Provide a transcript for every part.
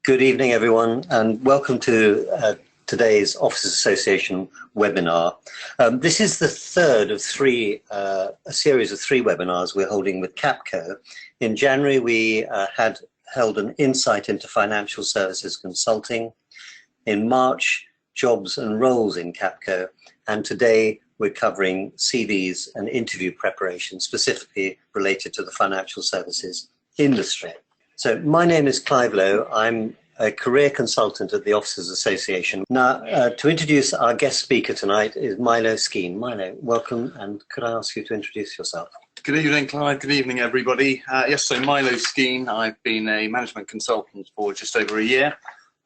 Good evening, everyone, and welcome to today's Officers Association webinar. This is the third of a series of three webinars we're holding with Capco. In January, we had held an insight into financial services consulting. In March, jobs and roles in Capco. And today, we're covering CVs and interview preparation, specifically related to the financial services industry. So my name is Clive Lowe. I'm a career consultant at the Officers Association. Now, to introduce our guest speaker tonight is Milo Skene. Milo, welcome, and could I ask you to introduce yourself? Good evening, Clive. Good evening, everybody. Yes, so Milo Skene. I've been a management consultant for just over a year,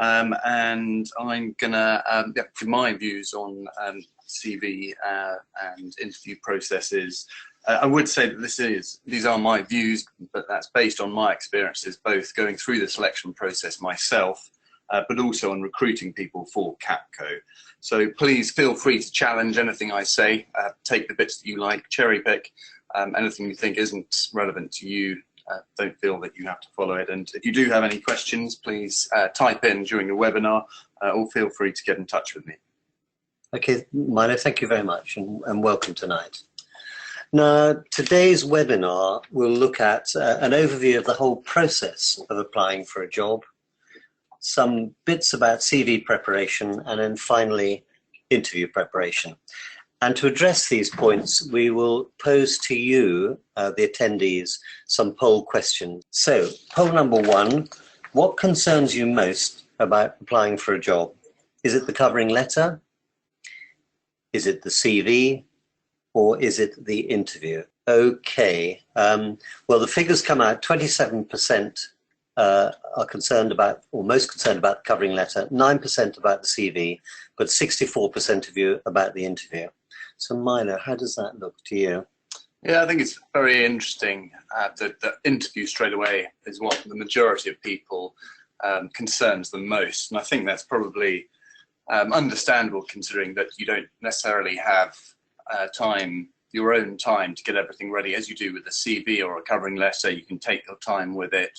and I'm going to give my views on CV and interview processes. I would say that these are my views, but that's based on my experiences, both going through the selection process myself, but also on recruiting people for Capco. So please feel free to challenge anything I say, take the bits that you like, cherry pick, anything you think isn't relevant to you, don't feel that you have to follow it. And if you do have any questions, please type in during the webinar, or feel free to get in touch with me. Okay, Milo, thank you very much, and welcome tonight. Now, today's webinar will look at an overview of the whole process of applying for a job, some bits about CV preparation, and then finally, interview preparation. And to address these points, we will pose to you, the attendees, some poll questions. So, poll number one, what concerns you most about applying for a job? Is it the covering letter? Is it the CV? Or is it the interview? Okay, well, the figures come out, 27% are concerned about, or most concerned about the covering letter, 9% about the CV, but 64% of you about the interview. So Milo, how does that look to you? Yeah, I think it's very interesting that the interview straight away is what the majority of people concerns them most. And I think that's probably understandable, considering that you don't necessarily have your own time to get everything ready as you do with a CV or a covering letter. You can take your time with it,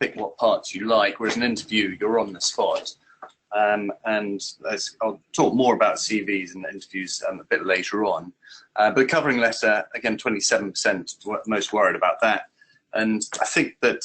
pick what parts you like, whereas an interview, you're on the spot. And I'll talk more about CVs and interviews a bit later on. But covering letter, again, 27% most worried about that. And I think that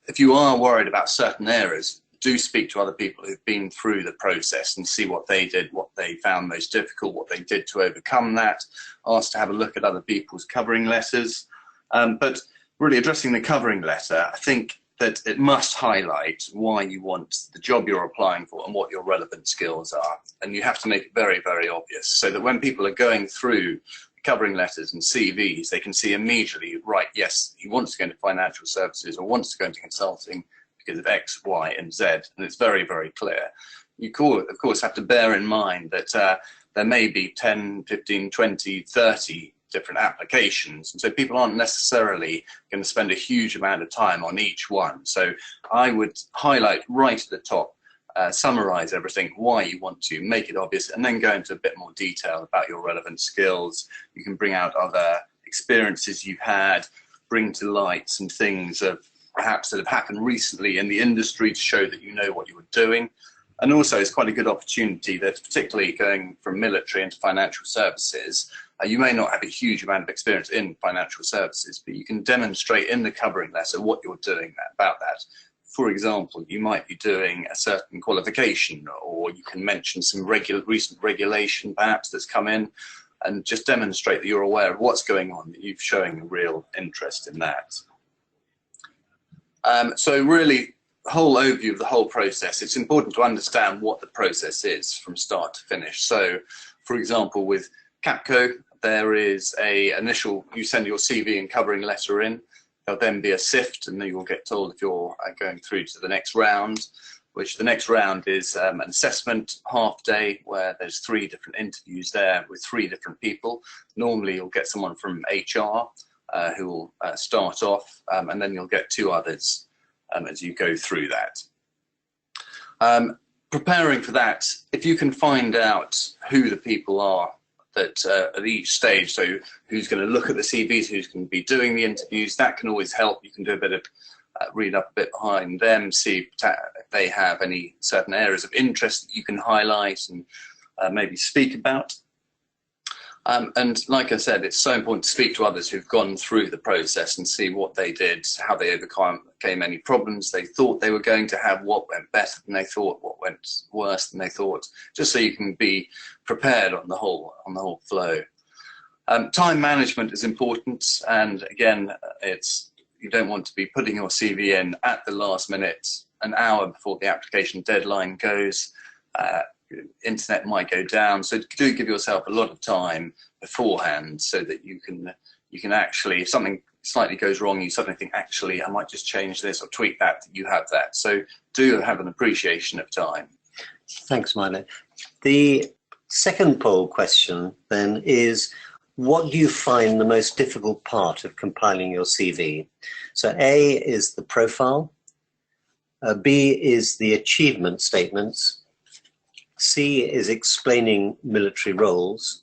if you are worried about certain areas, do speak to other people who've been through the process and see what they did, what they found most difficult, what they did to overcome that. Ask to have a look at other people's covering letters. But really addressing the covering letter, I think that it must highlight why you want the job you're applying for and what your relevant skills are. And you have to make it very, very obvious so that when people are going through covering letters and CVs, they can see immediately, right, yes, he wants to go into financial services or wants to go into consulting because of X, Y, and Z, and it's very, very clear. You, of course, have to bear in mind that there may be 10, 15, 20, 30 different applications, and so people aren't necessarily going to spend a huge amount of time on each one. So I would highlight right at the top, summarize everything, why you want to, make it obvious, and then go into a bit more detail about your relevant skills. You can bring out other experiences you've had, bring to light some things of perhaps that have happened recently in the industry to show that you know what you were doing. And also it's quite a good opportunity that, particularly going from military into financial services, you may not have a huge amount of experience in financial services, but you can demonstrate in the covering letter what you're doing about that. For example, you might be doing a certain qualification, or you can mention some recent regulation perhaps that's come in, and just demonstrate that you're aware of what's going on, that you're showing a real interest in that. So really, whole overview of the whole process, it's important to understand what the process is from start to finish. So, for example, with Capco, there is you send your CV and covering letter in. There'll then be a sift, and then you'll get told if you're going through to the next round, which the next round is an assessment half day where there's 3 different interviews there with 3 different people. Normally, you'll get someone from HR, who will start off, and then you'll get 2 others as you go through that. Preparing for that, if you can find out who the people are that at each stage, so who's going to look at the CVs, who's going to be doing the interviews, that can always help. You can do a bit of read up a bit behind them, see if they have any certain areas of interest that you can highlight and maybe speak about. And like I said, it's so important to speak to others who've gone through the process and see what they did, how they overcame any problems they thought they were going to have, what went better than they thought, what went worse than they thought, just so you can be prepared on the whole flow. Time management is important, and again, you don't want to be putting your CV in at the last minute, an hour before the application deadline goes. Internet might go down, so do give yourself a lot of time beforehand so that you can actually, if something slightly goes wrong, you suddenly think, actually I might just change this or tweak that, you have that. So do have an appreciation of time. Thanks, Milo. The second poll question then is, what do you find the most difficult part of compiling your CV? So A is the profile, B is the achievement statements, C is explaining military roles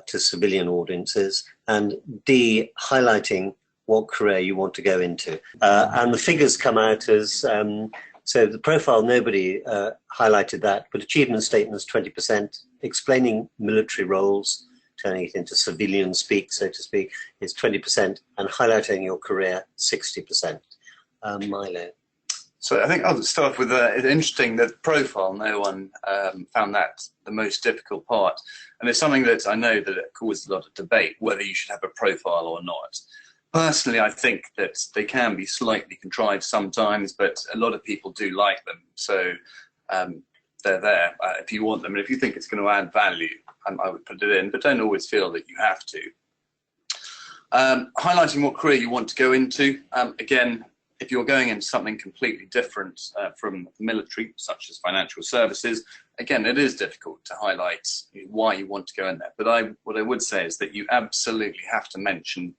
to civilian audiences, and D, highlighting what career you want to go into. And the figures come out as, so the profile, nobody highlighted that, but achievement statements, 20%, explaining military roles, turning it into civilian speak, so to speak, is 20%, and highlighting your career, 60%. Milo. So I think I'll start with it's interesting that profile, no one found that the most difficult part. And it's something that I know that it caused a lot of debate, whether you should have a profile or not. Personally, I think that they can be slightly contrived sometimes, but a lot of people do like them. So they're there if you want them. And if you think it's going to add value, I would put it in, but don't always feel that you have to. Highlighting what career you want to go into. Again, if you're going into something completely different from military, such as financial services, again, it is difficult to highlight why you want to go in there. But what I would say is that you absolutely have to mention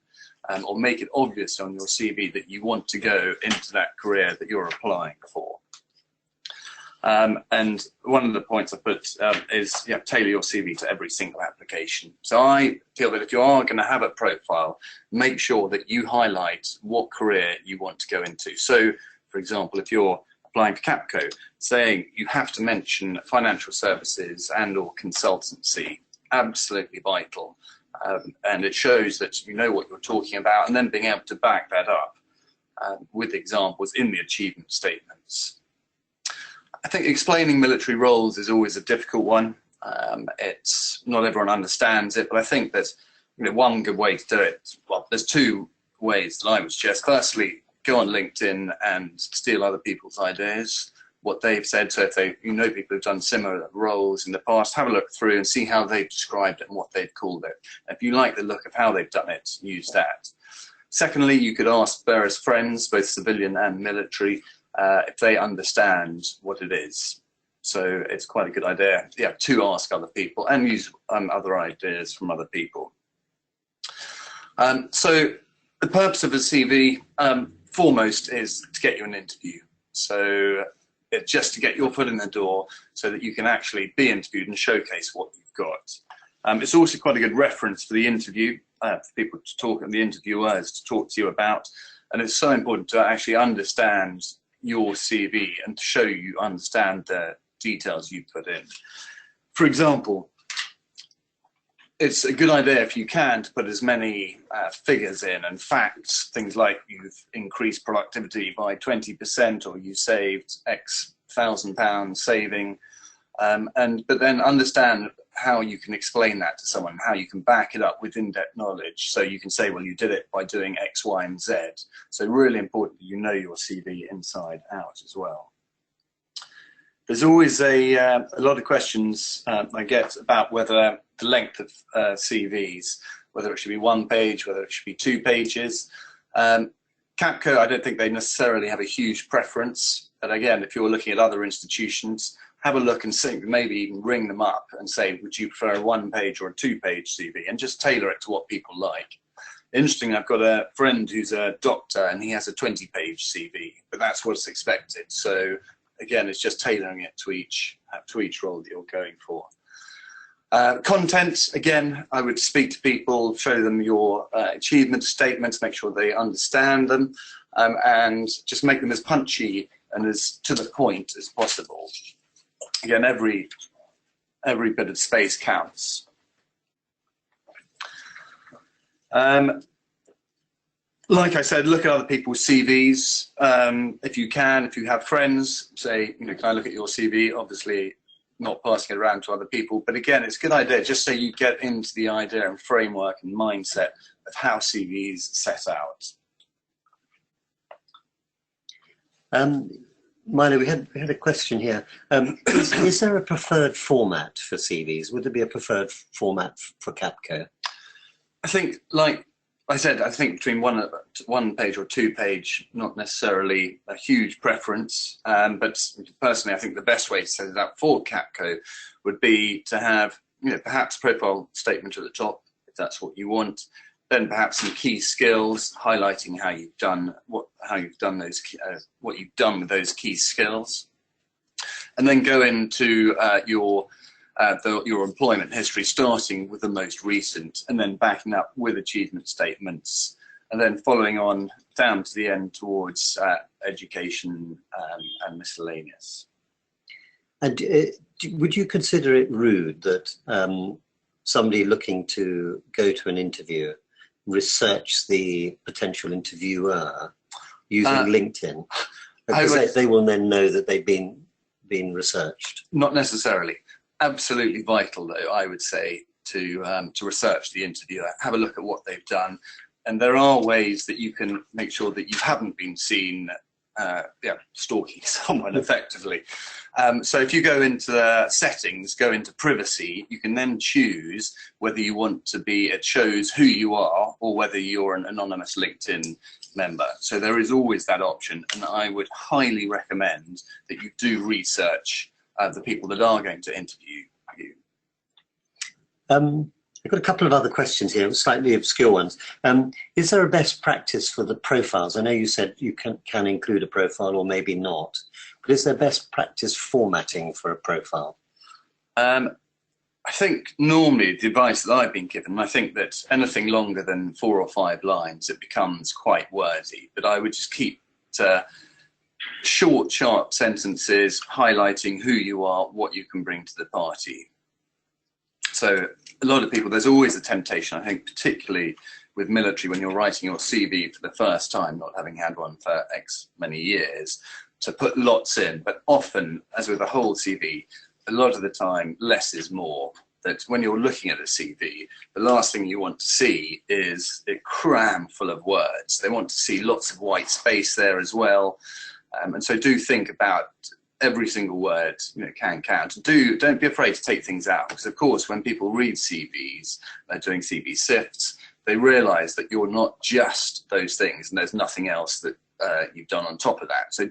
or make it obvious on your CV that you want to go into that career that you're applying for. And one of the points I put is tailor your CV to every single application. So I feel that if you are going to have a profile, make sure that you highlight what career you want to go into. So, for example, if you're applying for Capco, saying you have to mention financial services and or consultancy, absolutely vital. And it shows that you know what you're talking about, and then being able to back that up with examples in the achievement statements. I think explaining military roles is always a difficult one. It's not everyone understands it, but I think that one good way to do it, well, there's two ways that I would suggest. Firstly, go on LinkedIn and steal other people's ideas, what they've said. So if people who've done similar roles in the past, have a look through and see how they've described it and what they've called it. If you like the look of how they've done it, use that. Secondly, you could ask various friends, both civilian and military, if they understand what it is. So it's quite a good idea, to ask other people and use other ideas from other people. So the purpose of a CV, foremost, is to get you an interview. So it's just to get your foot in the door so that you can actually be interviewed and showcase what you've got. It's also quite a good reference for the interview, for people to talk, and the interviewers to talk to you about. And it's so important to actually understand your CV and to show you understand the details you put in. For example, it's a good idea if you can to put as many figures in and facts, things like you've increased productivity by 20% or you saved X £1,000 saving, but then understand how you can explain that to someone, how you can back it up with in-depth knowledge. So you can say, well, you did it by doing X, Y, and Z. So really important that you know your CV inside out as well. There's always a lot of questions I get about whether the length of CVs, whether it should be 1 page, whether it should be 2 pages. Capco, I don't think they necessarily have a huge preference. But again, if you're looking at other institutions, have a look and see, maybe even ring them up and say, would you prefer a 1 page or a 2 page CV, and just tailor it to what people like. Interesting, I've got a friend who's a doctor and he has a 20-page CV, but that's what's expected. So again, it's just tailoring it to each role that you're going for. Content, again, I would speak to people, show them your achievement statements, make sure they understand them, and just make them as punchy and as to the point as possible. Again, every bit of space counts. Like I said, look at other people's CVs. If you have friends, say, can I look at your CV? Obviously, not passing it around to other people. But again, it's a good idea just so you get into the idea and framework and mindset of how CVs set out. Milo, we had a question here. Is there a preferred format for CVs? Would there be a preferred format for Capco? I think, like I said, I think between one page or 2 page, not necessarily a huge preference. But personally, I think the best way to set it up for Capco would be to have, perhaps a profile statement at the top, if that's what you want. Then perhaps some key skills, highlighting how you've done what you've done with those key skills, and then go into your employment history, starting with the most recent, and then backing up with achievement statements, and then following on down to the end towards education and miscellaneous. And would you consider it rude that somebody looking to go to an interview research the potential interviewer using LinkedIn? Because they will then know that they've been researched. Not necessarily. Absolutely vital, though, I would say, to research the interviewer, have a look at what they've done, and there are ways that you can make sure that you haven't been seen stalking someone effectively. So if you go into the settings, go into privacy, you can then choose whether you want to be, it shows who you are, or whether you're an anonymous LinkedIn member. So there is always that option, and I would highly recommend that you do research the people that are going to interview you. I've got a couple of other questions here, slightly obscure ones. Is there a best practice for the profiles? I know you said you can include a profile or maybe not, but is there best practice formatting for a profile? I think normally the advice that I've been given, I think that anything longer than 4 or 5 lines, it becomes quite wordy, but I would just keep to short, sharp sentences highlighting who you are, what you can bring to the party. So a lot of people, there's always a temptation, I think, particularly with military, when you're writing your CV for the first time, not having had one for X many years, to put lots in. But often, as with the whole CV, a lot of the time, less is more. That when you're looking at a CV, the last thing you want to see is it crammed full of words. They want to see lots of white space there as well. And so do think about every single word, can count. Don't be afraid to take things out, because of course when people read CVs, they're doing CV sifts, they realize that you're not just those things and there's nothing else that you've done on top of that. So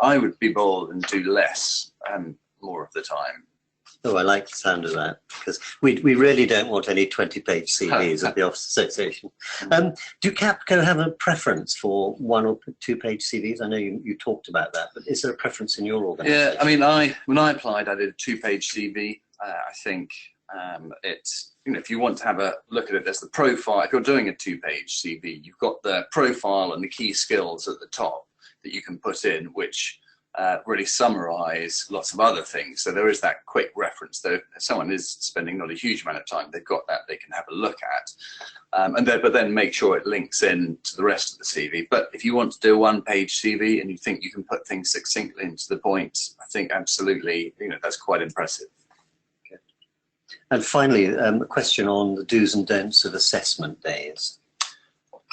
I would be bold and do less more of the time. Oh, I like the sound of that, because we really don't want any 20-page CVs at the Officers Association. Do Capco have a preference for 1 or 2-page CVs? I know you talked about that, but is there a preference in your organisation? Yeah, I mean, when I applied, I did a 2-page CV. I think it's, if you want to have a look at it, there's the profile. If you're doing a 2-page CV, you've got the profile and the key skills at the top that you can put in, which really summarize lots of other things. So there is that quick reference, though. If someone is spending not a huge amount of time, they've got that they can have a look at, but then make sure it links in to the rest of the CV. But if you want to do a 1-page CV and you think you can put things succinctly into the point, I think absolutely, that's quite impressive. Okay. And finally, a question on the do's and don'ts of assessment days.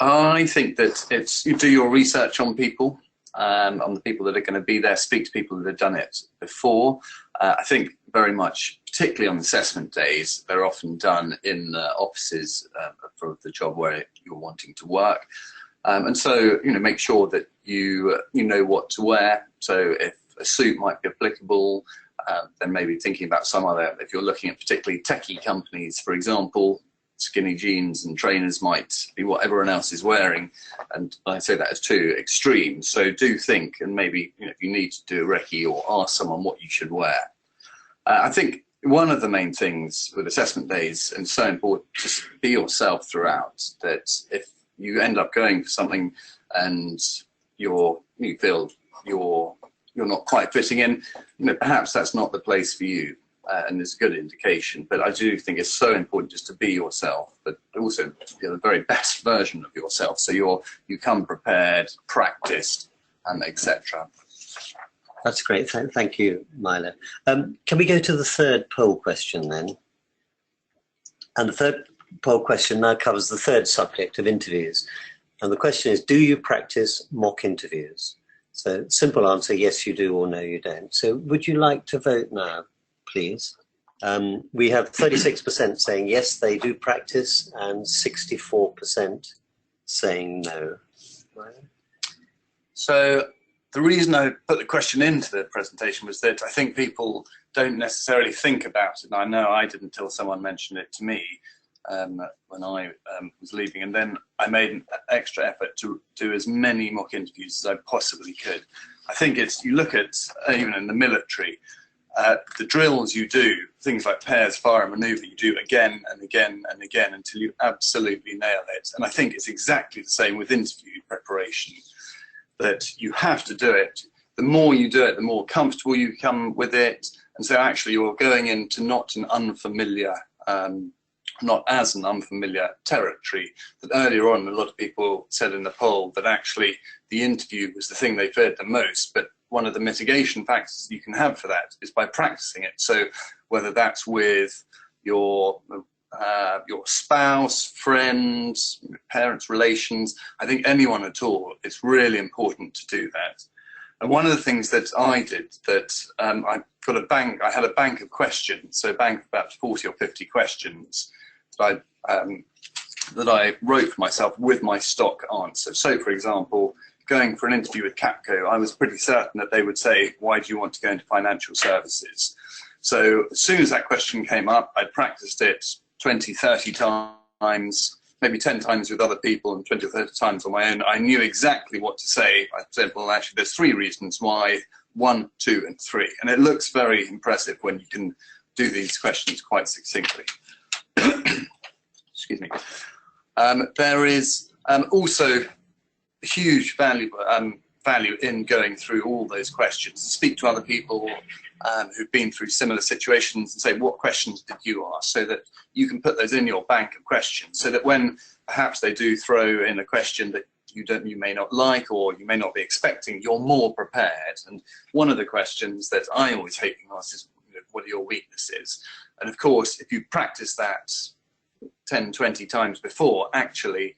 I think that you do your research on people. On the people that are going to be there, speak to people that have done it before. I think very much, particularly on assessment days, they're often done in the offices for the job where you're wanting to work. And so, make sure that you know what to wear. So if a suit might be applicable, then maybe thinking about some other, if you're looking at particularly techie companies, for example, skinny jeans and trainers might be what everyone else is wearing, and I say that as too extreme. So do think, and maybe if you need to do a recce or ask someone what you should wear. I think one of the main things with assessment days, and so important, just be yourself throughout, that if you end up going for something and you feel you're not quite fitting in, perhaps that's not the place for you, and it's a good indication. But I do think it's so important just to be yourself, but also the very best version of yourself, so you come prepared, practiced, and etc. That's great. Thank you, Milo. Can we go to the third poll question then? And the third poll question now covers the third subject of interviews. And the question is, do you practice mock interviews? So simple answer, yes you do, or no you don't. So would you like to vote now, please? We have 36% saying yes, they do practice, and 64% saying no. So the reason I put the question into the presentation was that I think people don't necessarily think about it. And I know I didn't until someone mentioned it to me when I was leaving. And then I made an extra effort to do as many mock interviews as I possibly could. I think you look at, even in the military, the drills you do, things like pairs, fire and manoeuvre, you do again and again and again until you absolutely nail it. And I think it's exactly the same with interview preparation, that you have to do it. The more you do it, the more comfortable you become with it. And so actually you're going into not as an unfamiliar territory. That earlier on, a lot of people said in the poll that actually the interview was the thing they feared the most. But one of the mitigation factors you can have for that is by practicing it. So whether that's with your spouse, friends, parents, relations, I think anyone at all, it's really important to do that. And one of the things that I did, that I had a bank of questions, so a bank of about 40 or 50 questions that I wrote for myself with my stock answer. So for example, going for an interview with Capco, I was pretty certain that they would say, why do you want to go into financial services? So as soon as that question came up, I practiced it 20, 30 times, maybe 10 times with other people and 20 or 30 times on my own. I knew exactly what to say. I said, well, actually, there's 3 reasons why, 1, 2, and 3. And it looks very impressive when you can do these questions quite succinctly. Excuse me. There is also huge value in going through all those questions, speak to other people who've been through similar situations and say, what questions did you ask? So that you can put those in your bank of questions, so that when perhaps they do throw in a question that you may not like or you may not be expecting, you're more prepared. And one of the questions that I always hate being asked is, what are your weaknesses? And of course, if you practice that 10, 20 times before, actually,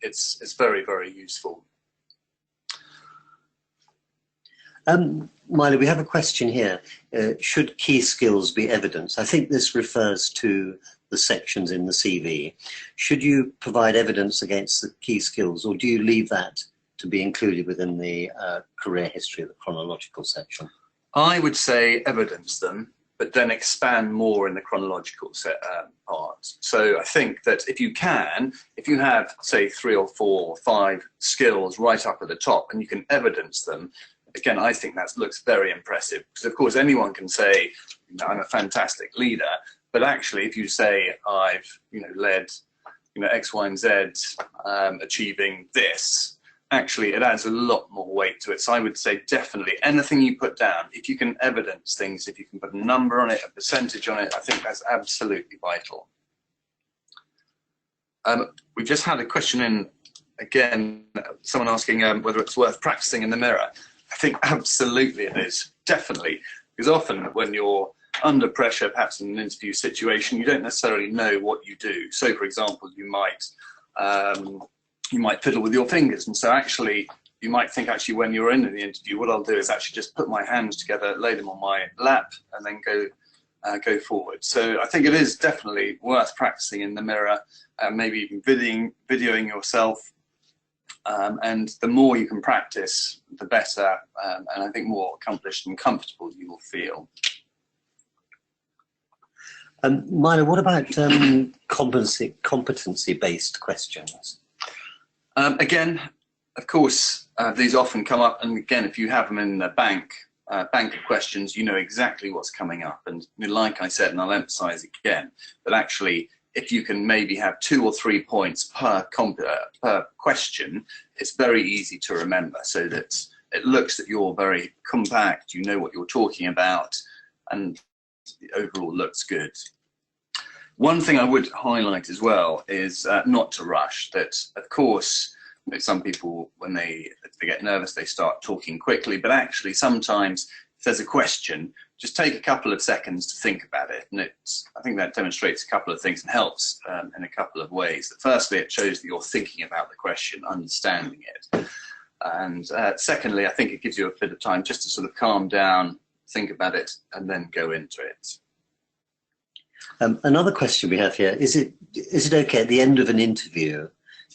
it's very, very useful. Milo, we have a question here. Should key skills be evidence? I think this refers to the sections in the CV. Should you provide evidence against the key skills, or do you leave that to be included within the career history of the chronological section? I would say evidence them, but then expand more in the chronological part. So I think that if you have, say, 3 or 4 or 5 skills right up at the top and you can evidence them, again, I think that looks very impressive, because of course anyone can say, I'm a fantastic leader, but actually if you say I've led X, Y, and Z, achieving this, actually it adds a lot more weight to it. So I would say definitely anything you put down, if you can evidence things, if you can put a number on it, a percentage on it, I think that's absolutely vital. We just had a question in, again, someone asking whether it's worth practicing in the mirror. I think absolutely it is, definitely, because often when you're under pressure, perhaps in an interview situation, you don't necessarily know what you do. So for example, you might fiddle with your fingers, and so actually you might think, actually when you're in the interview, what I'll do is actually just put my hands together, lay them on my lap, and then go forward. So I think it is definitely worth practicing in the mirror, maybe even videoing yourself. And the more you can practice, the better, and I think more accomplished and comfortable you will feel. Milo, what about competency-based questions? Again, of course, these often come up, and again, if you have them in the bank, bank of questions, you know exactly what's coming up. And like I said, and I'll emphasize again, that actually, if you can maybe have 2 or 3 points per question, it's very easy to remember, so that it looks that you're very compact, you know what you're talking about, and it overall looks good. One thing I would highlight as well is not to rush. That, of course, some people, when they get nervous, they start talking quickly, but actually sometimes if there's a question, just take a couple of seconds to think about it. And I think that demonstrates a couple of things and helps in a couple of ways. That firstly, it shows that you're thinking about the question, understanding it. And secondly, I think it gives you a bit of time just to sort of calm down, think about it, and then go into it. Another question we have here, is it okay at the end of an interview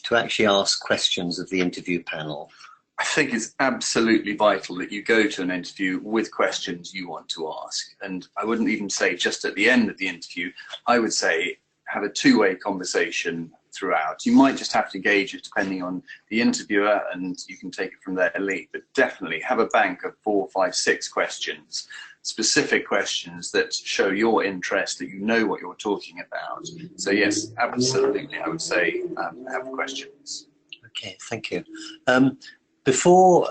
to actually ask questions of the interview panel? I think it's absolutely vital that you go to an interview with questions you want to ask. And I wouldn't even say just at the end of the interview. I would say have a two-way conversation throughout. You might just have to gauge it depending on the interviewer, and you can take it from their lead. But definitely have a bank of 4, 5, 6 questions, specific questions that show your interest, that you know what you're talking about. So yes, absolutely, I would say have questions. Okay, thank you. Before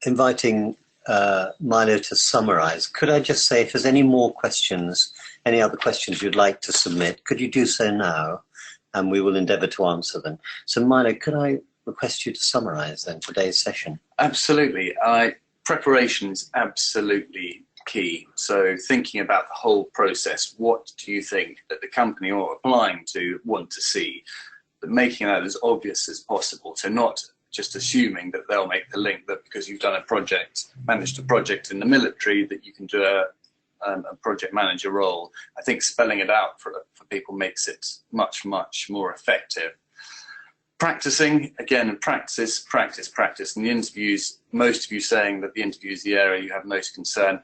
inviting Milo to summarise, could I just say if there's any more questions, any other questions you'd like to submit, could you do so now, and we will endeavour to answer them. So Milo, could I request you to summarise then today's session? Absolutely. Preparation is absolutely key. So thinking about the whole process, what do you think that the company you're applying to want to see? But making that as obvious as possible. So not just assuming that they'll make the link that because you've done a project, managed a project in the military, that you can do a project manager role. I think spelling it out for people makes it much, much more effective. Practicing, again, and practice. In the interviews, most of you saying that the interview is the area you have most concern.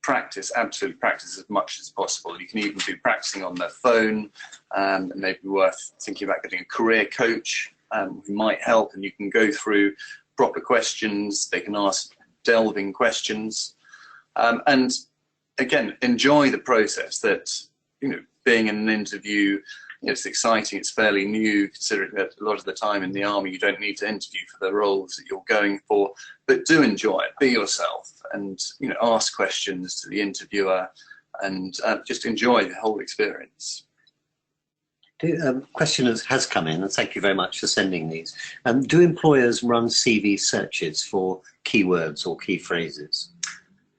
Practice, absolutely practice as much as possible. You can even do practicing on their phone. It may be worth thinking about getting a career coach who might help, and you can go through proper questions. They can ask delving questions. And again, enjoy the process. That, you know, being in an interview, it's exciting, it's fairly new, considering that a lot of the time in the army you don't need to interview for the roles that you're going for, but do enjoy it, be yourself, and ask questions to the interviewer, and just enjoy the whole experience. Question has come in, and thank you very much for sending these. Do employers run CV searches for keywords or key phrases?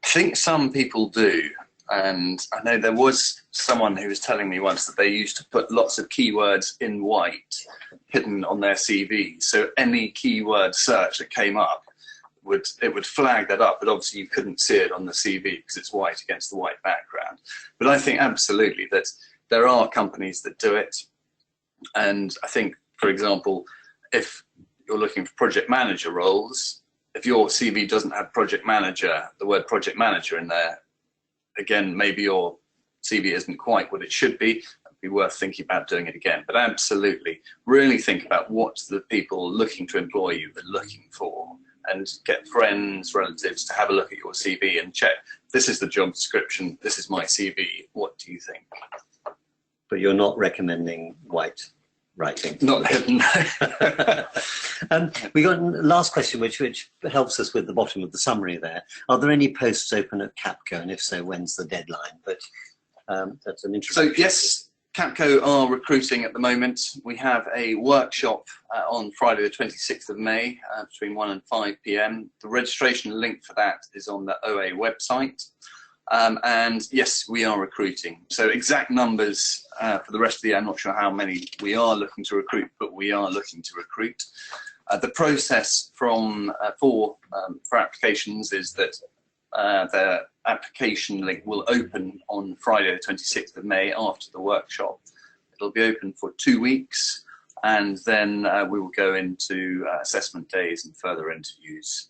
I think some people do. And I know there was someone who was telling me once that they used to put lots of keywords in white hidden on their CV. So any keyword search that came up, it would flag that up, but obviously you couldn't see it on the CV because it's white against the white background. But I think absolutely that there are companies that do it. And I think, for example, if you're looking for project manager roles, if your CV doesn't have project manager, the word project manager in there, again, maybe your CV isn't quite what it should be. It'd be worth thinking about doing it again. But absolutely, really think about what the people looking to employ you are looking for, and get friends, relatives to have a look at your CV and check, this is the job description, this is my CV, what do you think? But you're not recommending white writing? Not no. We got last question, which helps us with the bottom of the summary there. Are there any posts open at Capco, and if so, when's the deadline? But that's an interesting. So yes, Capco are recruiting at the moment. We have a workshop on Friday the 26th of May between 1 and 5 p.m. The registration link for that is on the OA website. And yes, we are recruiting. So exact numbers for the rest of the year, I'm not sure how many we are looking to recruit, but we are looking to recruit. The process for applications is that the application link will open on Friday the 26th of May after the workshop. It'll be open for 2 weeks, and then we will go into assessment days and further interviews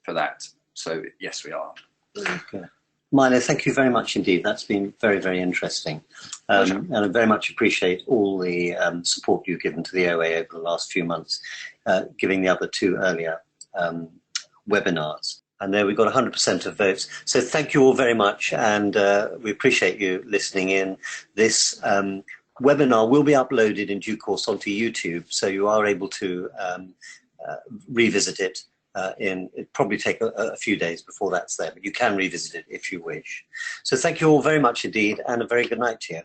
for that. So yes, we are. Okay. Milo, thank you very much indeed. That's been very, very interesting. And I very much appreciate all the support you've given to the OA over the last few months, giving the other 2 earlier webinars. And there we got 100% of votes. So thank you all very much, and we appreciate you listening in. This webinar will be uploaded in due course onto YouTube, so you are able to revisit it. It probably take a few days before that's there, but you can revisit it if you wish. So thank you all very much indeed, and a very good night to you.